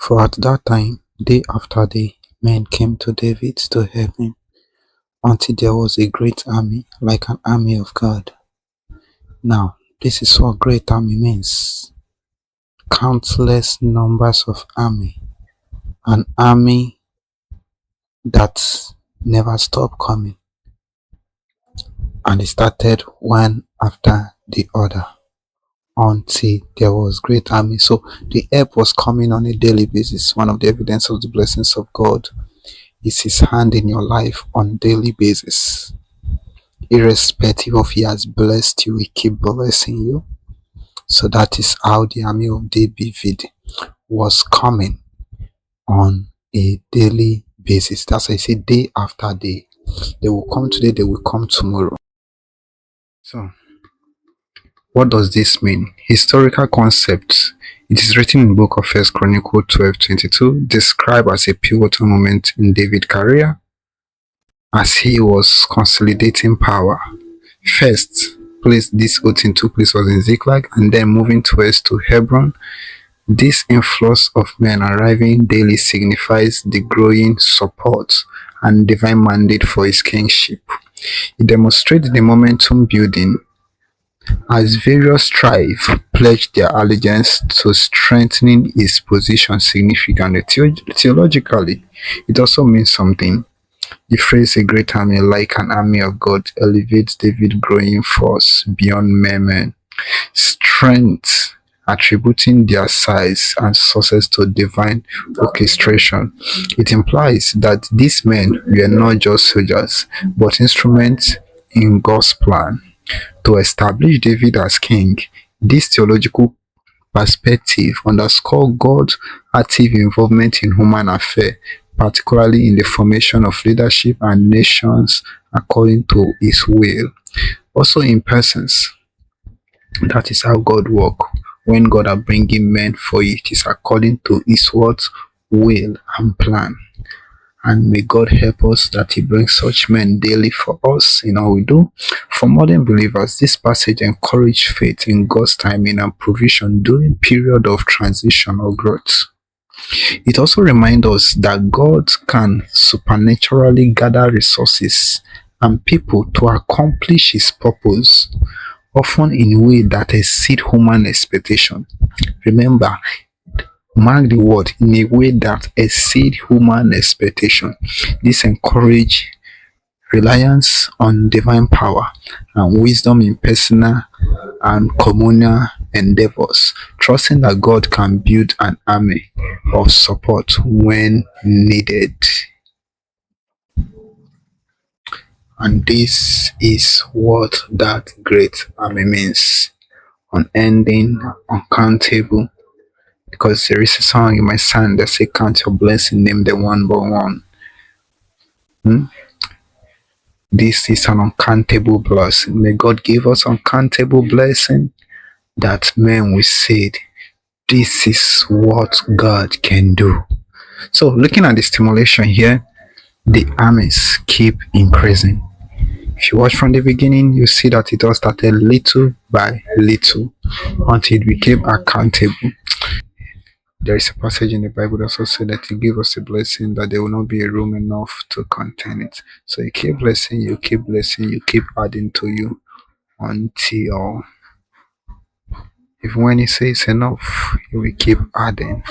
For at that time, day after day, men came to David to help him, until there was a great army, like an army of God. Now, this is what great army means. Countless numbers of army. An army that never stopped coming. And it started one after the other until there was great army. So the help was coming on a daily basis. One of the evidence of the blessings of God is his hand in your life on daily basis. Irrespective of he has blessed you, he keep blessing you. So that is how the army of David was coming on a daily basis. That's why I say day after day. They will come today, they will come tomorrow. So what does this mean? Historical concepts. It is written in the book of First Chronicles 12:22, described as a pivotal moment in David's career as he was consolidating power. First place this whole thing took place was in Ziklag, and then moving west to Hebron. This influx of men arriving daily signifies the growing support and divine mandate for his kingship. It demonstrates the momentum building as various tribes pledged their allegiance to strengthening his position significantly. Theologically, it also means something. The phrase "a great army, like an army of God," elevates David's growing force beyond mere men. Strength, attributing their size and success to divine orchestration. It implies that these men were not just soldiers, but instruments in God's plan to establish David as king. This theological perspective underscores God's active involvement in human affairs, particularly in the formation of leadership and nations according to his will. Also in persons, that is how God works. When God are bringing men for it is according to his what? Will and plan. And may God help us that he brings such men daily for us in all we do. For modern believers, this passage encourages faith in God's timing and provision during period of transition or growth. It also reminds us that God can supernaturally gather resources and people to accomplish his purpose, often in a way that exceed human expectation. Remember, mark the word, in a way that exceed human expectation. This encourage reliance on divine power and wisdom in personal and communal endeavors, trusting that God can build an army of support when needed. And this is what that great army means. Unending, uncountable. Because there is a song in my song that say, "Count your blessing, name them one by one." This is an uncountable blessing. May God give us uncountable blessing that men will say, this is what God can do. So looking at the stimulation here, the armies keep increasing. If you watch from the beginning, you see that it all started little by little until it became accountable. There is a passage in the Bible that also said that he gave us a blessing that there will not be a room enough to contain it. So he keep blessing you, keep blessing you, keep adding to you until, even when he says enough, he will keep adding.